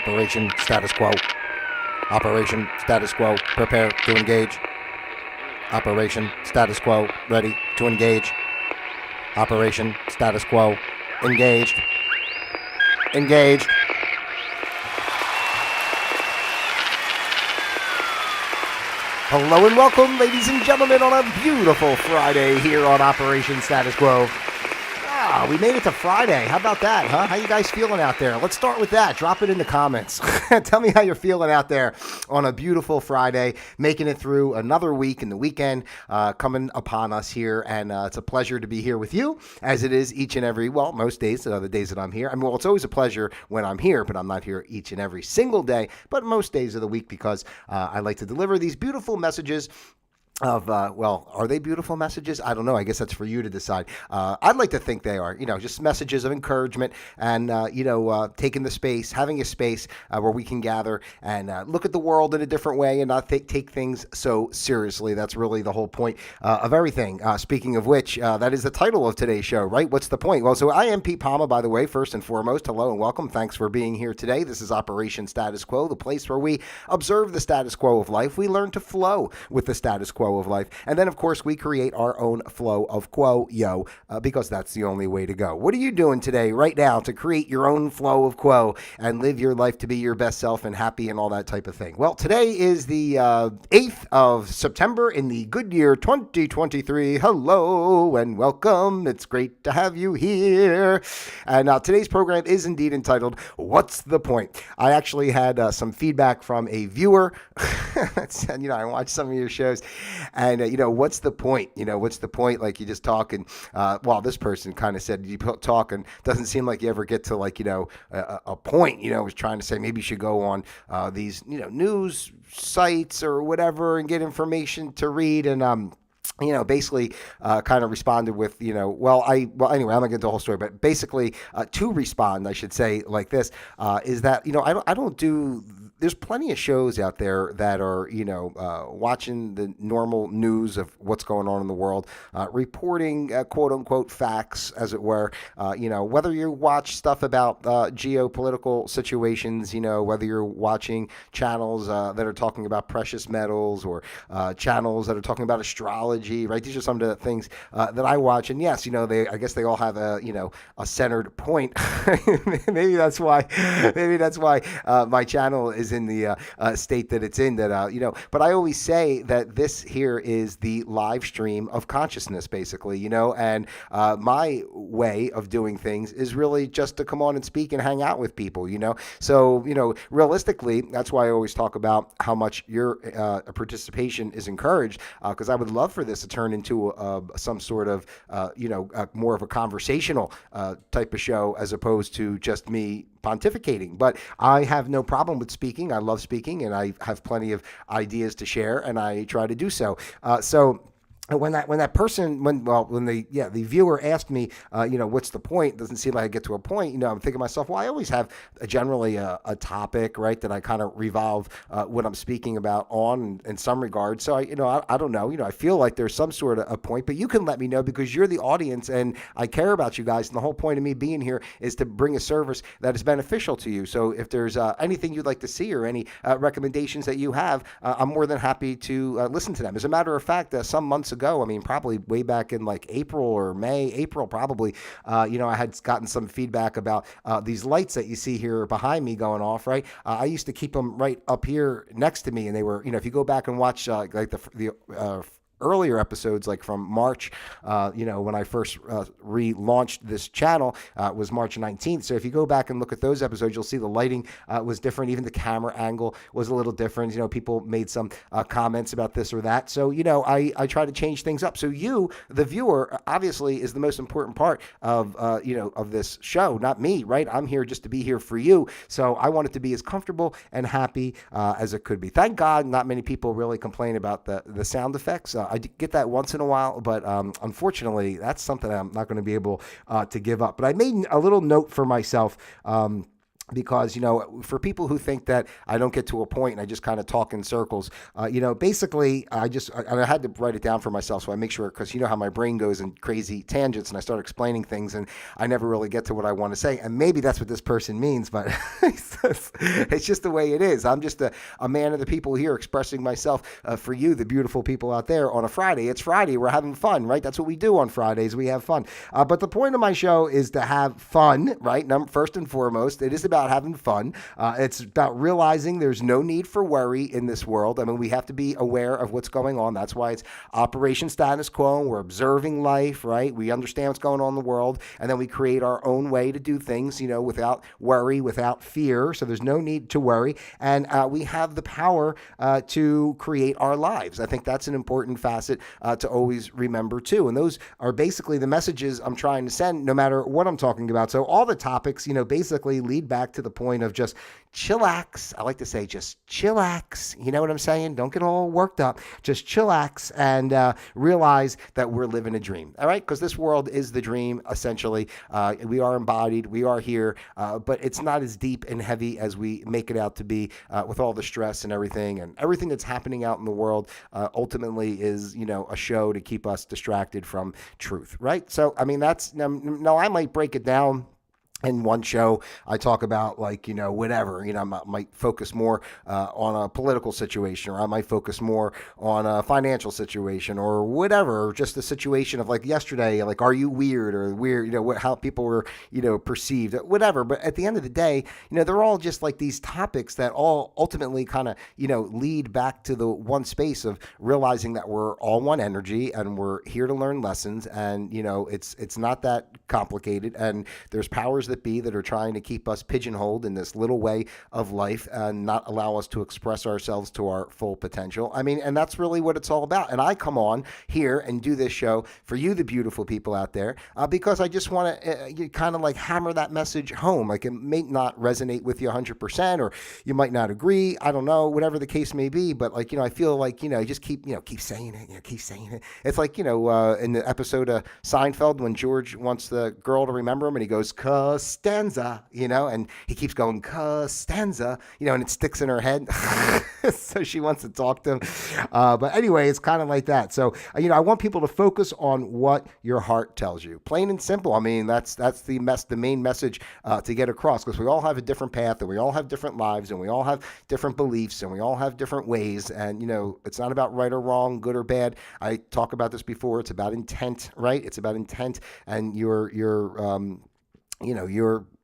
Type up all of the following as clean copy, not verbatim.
Operation status quo. Operation status quo. Prepare to engage. Operation status quo. Ready to engage. Operation status quo. Engaged. Engaged. Hello and welcome, ladies and gentlemen, on a beautiful Friday here on Operation Status Quo. We made it to Friday. How about that, huh? How you guys feeling out there? Let's start with that. Drop it in the comments. Tell me how you're feeling out there on a beautiful Friday, making it through another week and the weekend coming upon us here. And it's a pleasure to be here with you, as it is each and every, well, most days, the days that I'm here. I mean, well, it's always a pleasure when I'm here, but I'm not here each and every single day, but most days of the week because I like to deliver these beautiful messages of, well, are they beautiful messages? I don't know. I guess that's for you to decide. I'd like to think they are, just messages of encouragement and, taking the space, having a space where we can gather and look at the world in a different way and not take things so seriously. That's really the whole point of everything. Speaking of which, that is the title of today's show, right? What's the point? Well, so I am Pete Palma, by the way, first and foremost. Hello and welcome. Thanks for being here today. This is Operation Status Quo, the place where we observe the status quo of life. We learn to flow with the status quo of life. And then, of course, we create our own flow of quo, because that's the only way to go. What are you doing today, right now, to create your own flow of quo and live your life to be your best self and happy and all that type of thing? Well, today is the 8th of September in the good year 2023. Hello and welcome. It's great to have you here. And today's program is indeed entitled, What's the Point? I actually had some feedback from a viewer. And, I watched some of your shows and, what's the point? What's the point? Like you just talk and, this person kind of said you talk and doesn't seem like you ever get to a point, was trying to say maybe you should go on these, news sites or whatever and get information to read. And, basically kind of responded with, anyway, I'm going to get into the whole story, but basically to respond, I should say like this, is that, I don't do. There's plenty of shows out there that are, watching the normal news of what's going on in the world, reporting quote unquote facts, as it were. Whether you watch stuff about geopolitical situations, whether you're watching channels that are talking about precious metals or channels that are talking about astrology, right? These are some of the things that I watch. And yes, I guess they all have a centered point. Maybe that's why my channel is in the state that it's in, that but I always say that this here is the live stream of consciousness, basically, and my way of doing things is really just to come on and speak and hang out with people, so realistically, that's why I always talk about how much your participation is encouraged, because I would love for this to turn into some sort of more of a conversational type of show as opposed to just me pontificating. But I have no problem with speaking. I love speaking, and I have plenty of ideas to share, and I try to do so. When the viewer asked me, what's the point? It doesn't seem like I get to a point. I'm thinking to myself, well, I always have generally a topic, right, that I kind of revolve what I'm speaking about on in some regard. So I don't know. I feel like there's some sort of a point, but you can let me know because you're the audience and I care about you guys. And the whole point of me being here is to bring a service that is beneficial to you. So if there's anything you'd like to see or any recommendations that you have, I'm more than happy to listen to them. As a matter of fact, some months ago, probably way back in like April probably, I had gotten some feedback about these lights that you see here behind me going off, right? I used to keep them right up here next to me, and they were, if you go back and watch like the earlier episodes, like from March, when I first relaunched this channel, was March 19th. So if you go back and look at those episodes, you'll see the lighting was different. Even the camera angle was a little different. People made some comments about this or that. So, I try to change things up. So you, the viewer, obviously is the most important part of, of this show, not me, right? I'm here just to be here for you. So I want it to be as comfortable and happy as it could be. Thank God not many people really complain about the sound effects. I get that once in a while, but unfortunately, that's something I'm not going to be able to give up. But I made a little note for myself because, for people who think that I don't get to a point and I just kind of talk in circles, basically I had to write it down for myself so I make sure, because you know how my brain goes in crazy tangents and I start explaining things and I never really get to what I want to say. And maybe that's what this person means, but it's just the way it is. I'm just a man of the people here expressing myself for you, the beautiful people out there, on a Friday. It's Friday. We're having fun, right? That's what we do on Fridays. We have fun. But the point of my show is to have fun, right? First and foremost, it is about having fun. It's about realizing there's no need for worry in this world. I mean, we have to be aware of what's going on. That's why it's Operation Status Quo. We're observing life, right? We understand what's going on in the world, and then we create our own way to do things, without worry, without fear. So there's no need to worry. And we have the power to create our lives. I think that's an important facet to always remember, too. And those are basically the messages I'm trying to send, no matter what I'm talking about. So all the topics, basically lead back to the point of just chillax. I like to say just chillax. You know what I'm saying? Don't get all worked up. Just chillax and realize that we're living a dream. All right? Because this world is the dream, essentially. We are embodied. We are here. But it's not as deep and heavy as we make it out to be with all the stress and everything. And everything that's happening out in the world ultimately is, a show to keep us distracted from truth. Right? So, I mean, that's, now I might break it down. In one show, I talk about whatever, I might focus more on a political situation, or I might focus more on a financial situation or whatever, or just a situation of like yesterday, like, are you weird or weird, how people were, perceived, whatever. But at the end of the day, they're all just like these topics that all ultimately kind of, lead back to the one space of realizing that we're all one energy and we're here to learn lessons. And, it's not that complicated, and there's powers that be that are trying to keep us pigeonholed in this little way of life and not allow us to express ourselves to our full potential. I mean, and that's really what it's all about. And I come on here and do this show for you, the beautiful people out there, because I just want to kind of like hammer that message home. Like, it may not resonate with you 100%, or you might not agree. I don't know, whatever the case may be. But like, I feel like, just keep saying it, keep saying it. It's like, in the episode of Seinfeld when George wants the girl to remember him and he goes, Costanza, and he keeps going, Costanza, and it sticks in her head. So she wants to talk to him. But anyway, it's kind of like that. So, I want people to focus on what your heart tells you. Plain and simple. I mean, that's the main message to get across, because we all have a different path and we all have different lives and we all have different beliefs and we all have different ways. And, it's not about right or wrong, good or bad. I talk about this before. It's about intent, right? It's about intent and your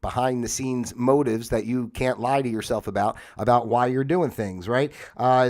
behind the scenes motives that you can't lie to yourself about why you're doing things, right?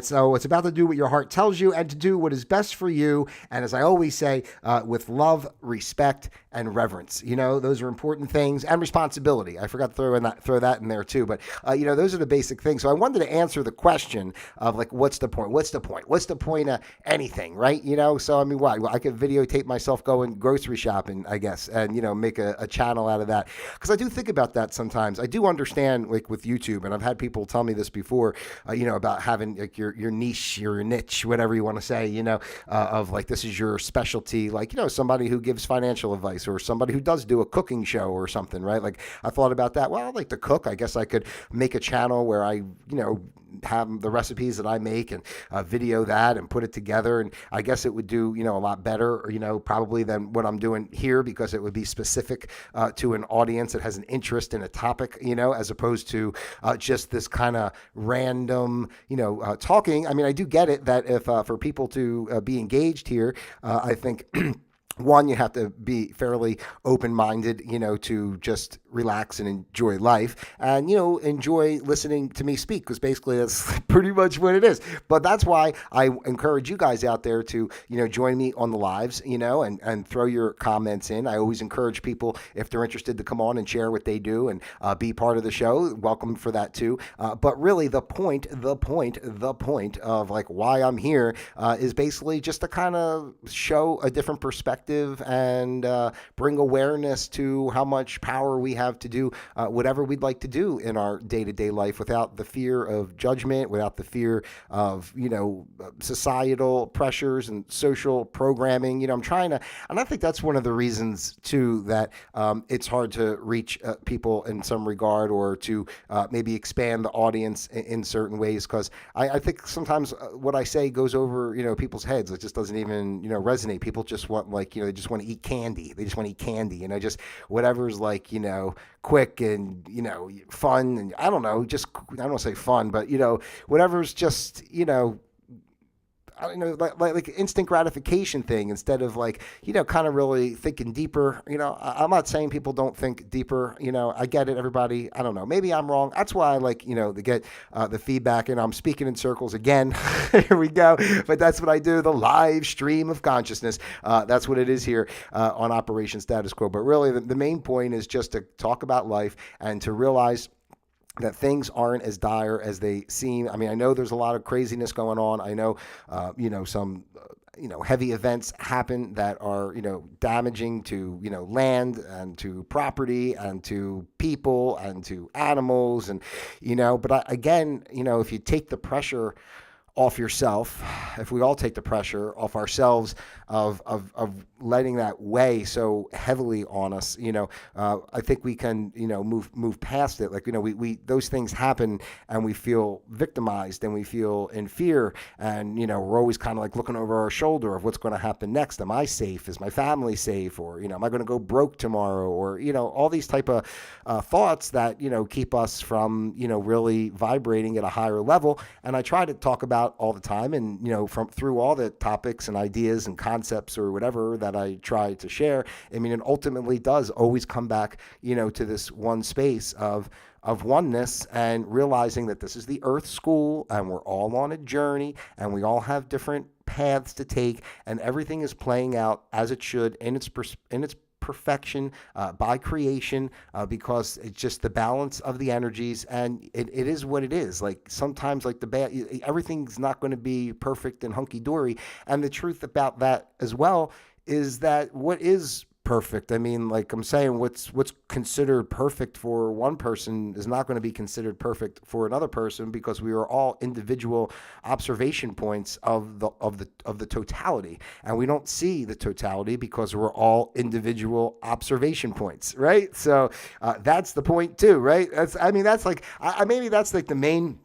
So it's about to do what your heart tells you and to do what is best for you. And as I always say, with love, respect, and reverence. Those are important things, and responsibility. I forgot to throw that in there too. But those are the basic things. So I wanted to answer the question of like, what's the point? What's the point? What's the point of anything, right? So I mean, why? Well, I could videotape myself going grocery shopping, I guess, and make a channel out of that, because I do think about that sometimes. I do understand, like with YouTube, and I've had people tell me this before, about having like your niche, your niche, whatever you want to say, of like, this is your specialty, like, somebody who gives financial advice or somebody who does do a cooking show or something, right? Like, I thought about that. Well, I like to cook. I guess I could make a channel where I, have the recipes that I make and video that and put it together. And I guess it would do, a lot better, probably than what I'm doing here, because it would be specific to an audience that has an interest in a topic, as opposed to just this kind of random, talking. I mean, I do get it that if for people to be engaged here, I think one, you have to be fairly open-minded, to just relax and enjoy life and, enjoy listening to me speak, because basically that's pretty much what it is. But that's why I encourage you guys out there to, join me on the lives, and throw your comments in. I always encourage people, if they're interested, to come on and share what they do and be part of the show. Welcome for that too. But really the point of like why I'm here is basically just to kind of show a different perspective and bring awareness to how much power we have to do whatever we'd like to do in our day-to-day life without the fear of judgment, without the fear of, societal pressures and social programming. I'm trying to, and I think that's one of the reasons too that it's hard to reach people in some regard, or to maybe expand the audience in certain ways, because I think sometimes what I say goes over people's heads. It just doesn't even resonate. People just want, like, they just want to eat candy. They just want to eat candy, just whatever's like quick and fun, and I don't know, just I don't want to say fun, but whatever's just I don't know, like instant gratification thing, instead of like, kind of really thinking deeper. I'm not saying people don't think deeper. I get it, everybody. I don't know. Maybe I'm wrong. That's why I like, to get the feedback. And I'm speaking in circles again. Here we go. But that's what I do. The live stream of consciousness. That's what it is here on Operation Status Quo. But really, the main point is just to talk about life and to realize that things aren't as dire as they seem. I mean, I know there's a lot of craziness going on. I know, some, heavy events happen that are, damaging to, land and to property and to people and to animals. And, but again, if you take the pressure off yourself, if we all take the pressure off ourselves of letting that weigh so heavily on us, I think we can, move past it. Like, we those things happen and we feel victimized and we feel in fear, and, we're always kind of like looking over our shoulder of what's going to happen next. Am I safe? Is my family safe? Or, am I going to go broke tomorrow? Or, all these type of thoughts that, keep us from, really vibrating at a higher level. And I try to talk about all the time, and through all the topics and ideas and concepts or whatever that I try to share, I mean, it ultimately does always come back to this one space of oneness, and realizing that this is the Earth School and we're all on a journey and we all have different paths to take, and everything is playing out as it should in its perfection by creation, because it's just the balance of the energies, and it is what it is. Like, sometimes, like, everything's not going to be perfect and hunky-dory, and the truth about that as well is that what is perfect, I mean, like I'm saying, what's considered perfect for one person is not going to be considered perfect for another person, because we are all individual observation points of the totality, and we don't see the totality because we're all individual observation points, right? So that's the point too, right? That's like maybe that's like the main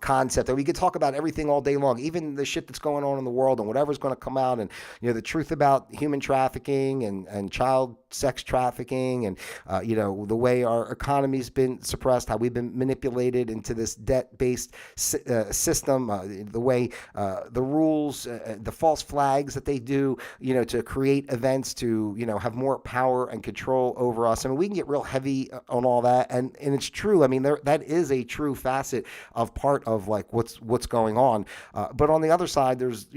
concept, that we could talk about everything all day long, even the shit that's going on in the world and whatever's going to come out, and the truth about human trafficking and child sex trafficking, and the way our economy's been suppressed, how we've been manipulated into this debt-based system, the way the rules, the false flags that they do, to create events to have more power and control over us. I mean, we can get real heavy on all that, and it's true. I mean, that is a true facet of part of like what's going on. But on the other side, there's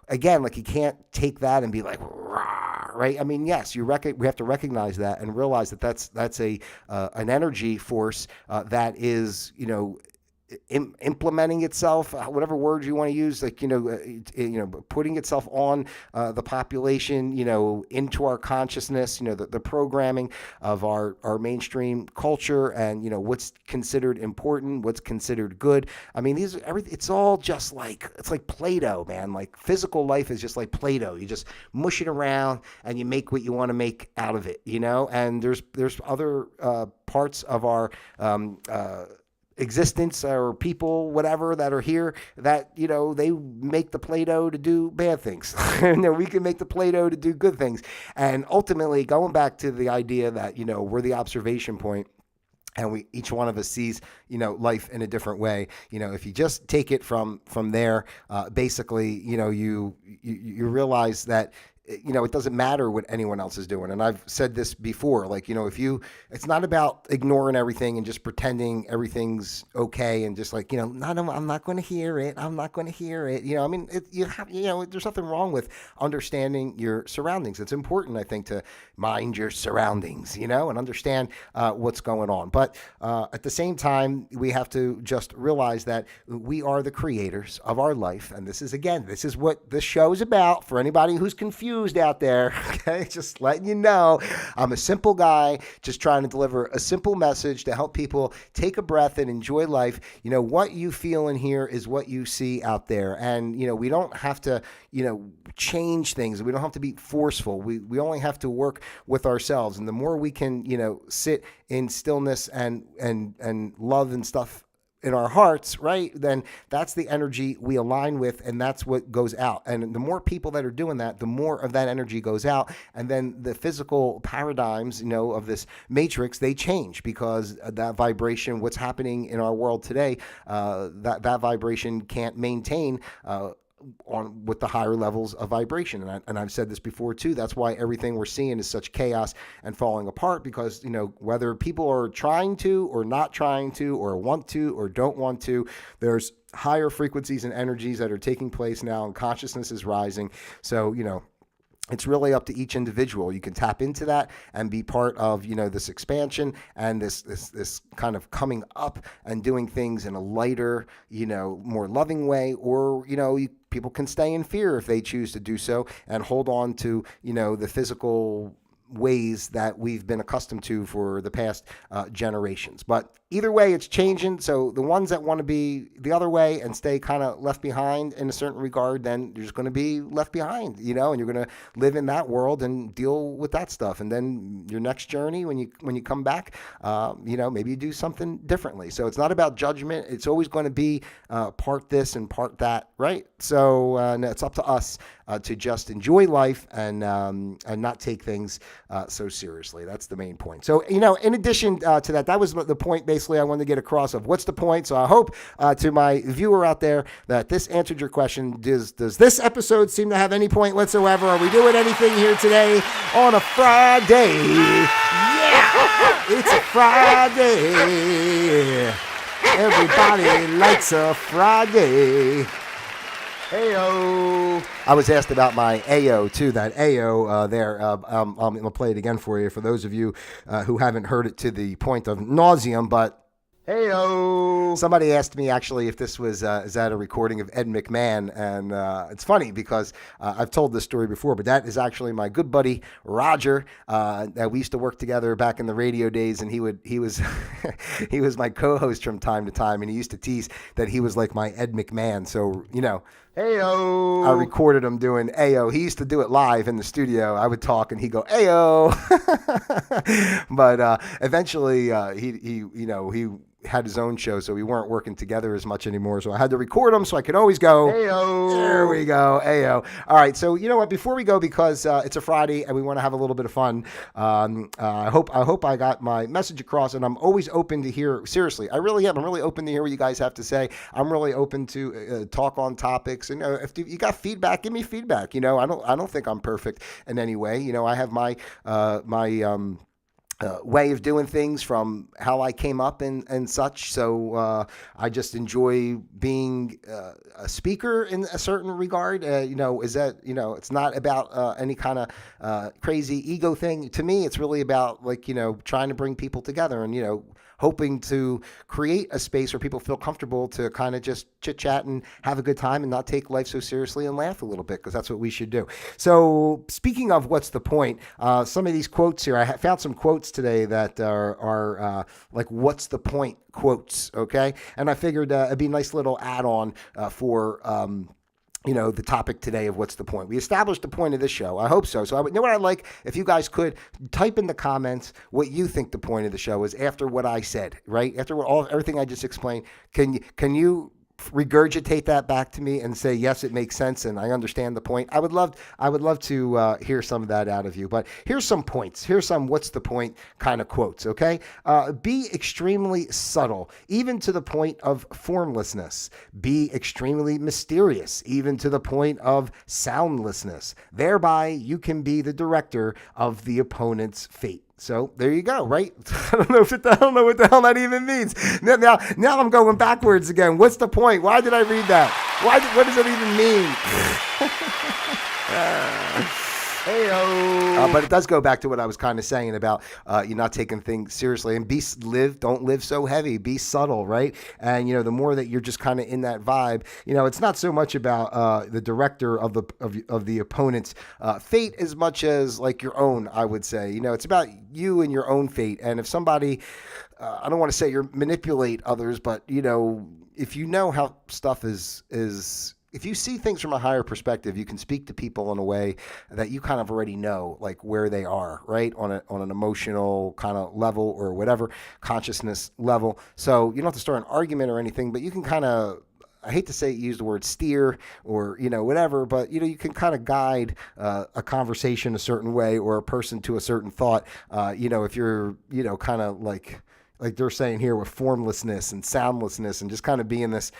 again, like, you can't take that and be like, rah, right? I mean, yes, we have to recognize that and realize that that's an energy force that is implementing itself, whatever words you want to use, like, putting itself on the population, into our consciousness, the programming of our mainstream culture, and, what's considered important, what's considered good. I mean, it's all just like, it's like Play-Doh, man. Like, physical life is just like Play-Doh. You just mush it around and you make what you want to make out of it, and there's other parts of our existence, or people, whatever, that are here, that they make the Play-Doh to do bad things. And we can make the Play-Doh to do good things. And ultimately, going back to the idea that we're the observation point, and each one of us sees life in a different way. If you just take it from there, basically, you realize that it doesn't matter what anyone else is doing. And I've said this before, like, it's not about ignoring everything and just pretending everything's okay, and just like, I'm not going to hear it. I'm not going to hear it. I mean, there's nothing wrong with understanding your surroundings. It's important, I think, to mind your surroundings, and understand what's going on. But at the same time, we have to just realize that we are the creators of our life. And this is what this show is about, for anybody who's confused confused out there, okay, just letting you know, I'm a simple guy just trying to deliver a simple message to help people take a breath and enjoy life. What you feel in here is what you see out there. And, we don't have to, change things. We don't have to be forceful. We only have to work with ourselves. And the more we can, sit in stillness and love and stuff in our hearts, right, then that's the energy we align with, and that's what goes out. And the more people that are doing that, the more of that energy goes out. And then the physical paradigms, of this matrix, they change because that vibration, what's happening in our world today, that vibration can't maintain on with the higher levels of vibration. And I've said this before too. That's why everything we're seeing is such chaos and falling apart, because, whether people are trying to or not trying to or want to or don't want to, there's higher frequencies and energies that are taking place now, and consciousness is rising. So, it's really up to each individual. You can tap into that and be part of, this expansion and this kind of coming up and doing things in a lighter, more loving way, or, people can stay in fear if they choose to do so and hold on to, the physical ways that we've been accustomed to for the past generations. But either way, it's changing. So the ones that want to be the other way and stay kind of left behind in a certain regard, then you're just going to be left behind, and you're going to live in that world and deal with that stuff. And then your next journey, when you come back, maybe you do something differently. So it's not about judgment. It's always going to be part this and part that, right? So it's up to us to just enjoy life and not take things so seriously. That's the main point. So, in addition to that was the point basically I wanted to get across of what's the point. So I hope to my viewer out there that this answered your question. Does this episode seem to have any point whatsoever? Are we doing anything here today on a Friday? Yeah, it's a Friday. Everybody likes a Friday. Ayo. I was asked about my Ayo too. That Ayo there. I'm gonna play it again for you for those of you who haven't heard it to the point of nauseum. But Heyo. Somebody asked me actually if this was is that a recording of Ed McMahon, and it's funny because I've told this story before, but that is actually my good buddy Roger. That we used to work together back in the radio days, and he was he was my co-host from time to time, and he used to tease that he was like my Ed McMahon. So Ayo. I recorded him doing Ayo. He used to do it live in the studio. I would talk and he'd go Ayo. But eventually he had his own show, so we weren't working together as much anymore. So I had to record him so I could always go Ayo. There we go, Ayo. All right, so you know what? Before we go, because it's a Friday and we want to have a little bit of fun, I hope I got my message across, and I'm always open to hear. Seriously, I really am. I'm really open to hear what you guys have to say. I'm really open to talk on topics, and if you got feedback, give me feedback. I don't think I'm perfect in any way. I have my way of doing things from how I came up and such. So I just enjoy being a speaker in a certain regard. Is that, it's not about any kind of crazy ego thing. To me, it's really about trying to bring people together and, hoping to create a space where people feel comfortable to kind of just chit chat and have a good time and not take life so seriously and laugh a little bit, because that's what we should do. So speaking of what's the point, some of these quotes here, I found some quotes today that are like what's the point quotes. Okay. And I figured it'd be a nice little add-on for, the topic today of what's the point. We established the point of this show. I hope so. So I would know what I'd like if you guys could type in the comments what you think the point of the show is after what I said, right? After everything I just explained. Can you regurgitate that back to me and say, yes, it makes sense and I understand the point? I would love to hear some of that out of you. But here's some points. Here's some what's the point kind of quotes, okay? Be extremely subtle, even to the point of formlessness. Be extremely mysterious, even to the point of soundlessness. Thereby, you can be the director of the opponent's fate. So there you go, right? I don't know what the hell that even means. Now I'm going backwards again. What's the point? Why did I read that? What does it even mean? Hey-o. But it does go back to what I was kind of saying about you not taking things seriously and don't live so heavy, be subtle, right? And the more that you're just kind of in that vibe, it's not so much about the director of the opponent's fate as much as like your own. I would say, it's about you and your own fate. And if somebody, I don't want to say you manipulate others, but if you know how stuff is. If you see things from a higher perspective, you can speak to people in a way that you kind of already know, like where they are, right? On an emotional kind of level or whatever consciousness level. So you don't have to start an argument or anything, but you can kind of, I hate to say use the word steer or, whatever, but, you can kind of guide a conversation a certain way or a person to a certain thought, if you're, kind of like they're saying here with formlessness and soundlessness and just kind of being this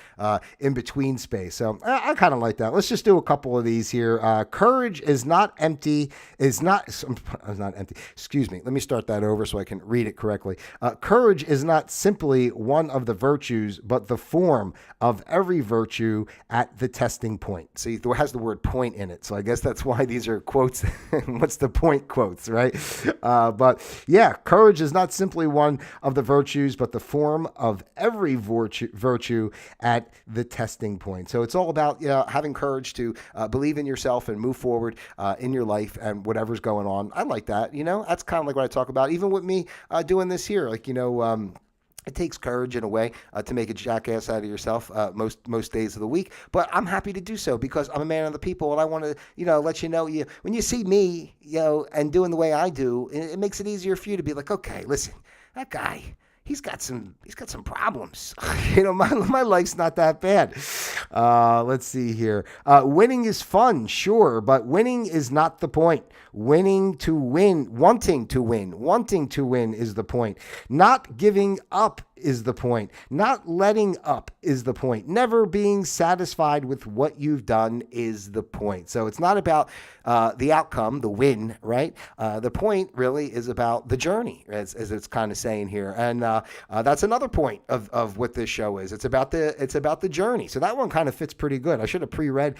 in-between space. So I kind of like that. Let's just do a couple of these here. Courage is not empty, is not empty. Excuse me. Let me start that over so I can read it correctly. Courage is not simply one of the virtues, but the form of every virtue at the testing point. See, it has the word point in it. So I guess that's why these are quotes. What's the point quotes, right? But yeah, courage is not simply one of the virtues, but the form of every virtue at the testing point. So it's all about having courage to believe in yourself and move forward in your life and whatever's going on. I like that. That's kind of like what I talk about, even with me doing this here. Like, it takes courage in a way to make a jackass out of yourself most days of the week. But I'm happy to do so because I'm a man of the people, and I want to, let you know, when you see me, and doing the way I do, it makes it easier for you to be like, okay, listen, that guy, he's got some problems. My life's not that bad. Let's see here. Winning is fun, sure, but winning is not the point. Wanting to win is the point. Not giving up is the point. Not letting up is the point. Never being satisfied with what you've done is the point. So it's not about the outcome, the win, right? The point really is about the journey, as it's kind of saying here. And that's another point of what this show is. It's about the journey. So that one kind of fits pretty good. I should have pre-read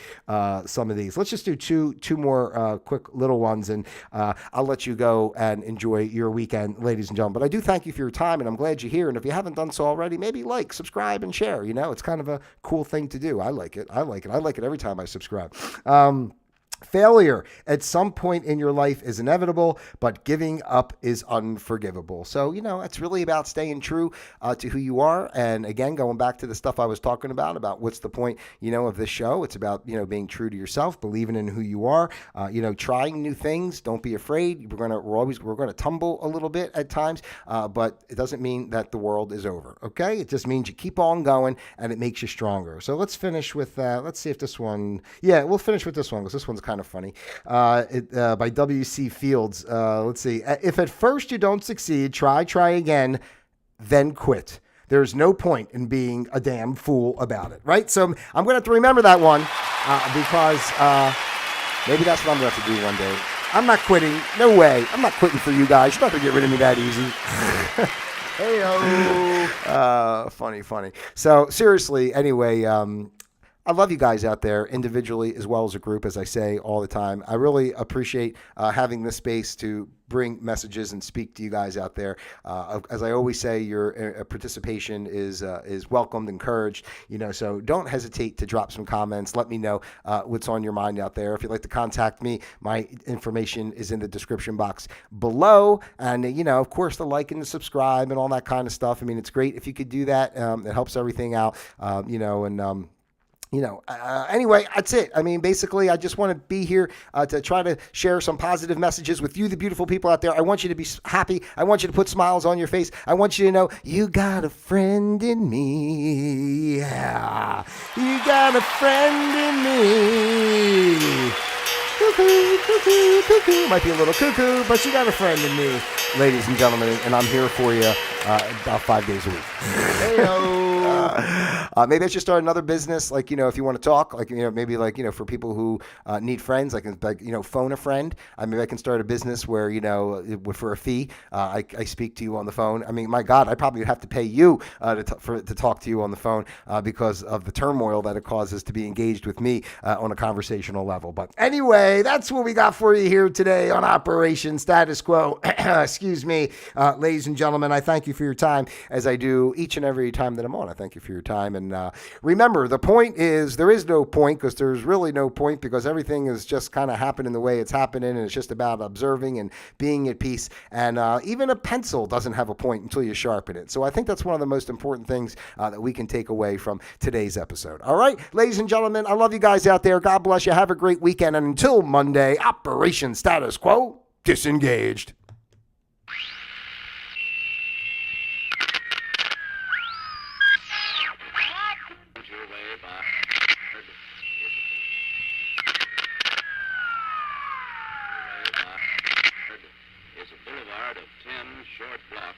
some of these. Let's just do two more quick little ones, and I'll let you go and enjoy your weekend, ladies and gentlemen. But I do thank you for your time, and I'm glad you're here. And if you haven't done so already, maybe like, subscribe, and share. It's kind of a cool thing to do. I like it. I like it every time I subscribe. Failure at some point in your life is inevitable, but giving up is unforgivable. So, it's really about staying true to who you are. And again, going back to the stuff I was talking about what's the point, of this show. It's about, being true to yourself, believing in who you are, trying new things. Don't be afraid. We're going to tumble a little bit at times, but it doesn't mean that the world is over. Okay. It just means you keep on going and it makes you stronger. So let's finish with, let's see if this one, we'll finish with this one because this one's kind of funny. By W.C. Fields. Let's see. If at first you don't succeed, try again, then quit. There's no point in being a damn fool about it, right? So I'm going to have to remember that one because maybe that's what I'm going to have to do one day. I'm not quitting. No way. I'm not quitting for you guys. You're not going to get rid of me that easy. Hey-o. Funny. So seriously, anyway, I love you guys out there individually as well as a group, as I say all the time. I really appreciate having this space to bring messages and speak to you guys out there. As I always say, your participation is welcomed, encouraged. So don't hesitate to drop some comments. Let me know what's on your mind out there. If you'd like to contact me, my information is in the description box below. And of course, the like and the subscribe and all that kind of stuff. I mean, it's great if you could do that. It helps everything out. Anyway, that's it. I mean, basically, I just want to be here to try to share some positive messages with you, the beautiful people out there. I want you to be happy. I want you to put smiles on your face. I want you to know you got a friend in me. Yeah. You got a friend in me. Cuckoo, cuckoo, cuckoo. Might be a little cuckoo, but you got a friend in me, ladies and gentlemen, and I'm here for you about 5 days a week. Hey-o. Maybe I should start another business, like, if you want to talk, like, maybe like, for people who need friends, like, phone a friend. Maybe I can start a business where, for a fee, I speak to you on the phone. I mean, my God, I probably would have to pay you to talk to you on the phone because of the turmoil that it causes to be engaged with me on a conversational level. But anyway, that's what we got for you here today on Operation Status Quo. Excuse me, ladies and gentlemen, I thank you for your time, as I do each and every time that I'm on. I thank you for your time. And remember, the point is there is no point, because there's really no point, because everything is just kind of happening the way it's happening, and it's just about observing and being at peace. And even a pencil doesn't have a point until you sharpen it. So I think that's one of the most important things that we can take away from today's episode. All right, ladies and gentlemen, I love you guys out there. God bless you. Have a great weekend. And until Monday, Operation Status Quo disengaged. Is a boulevard of 10 short blocks.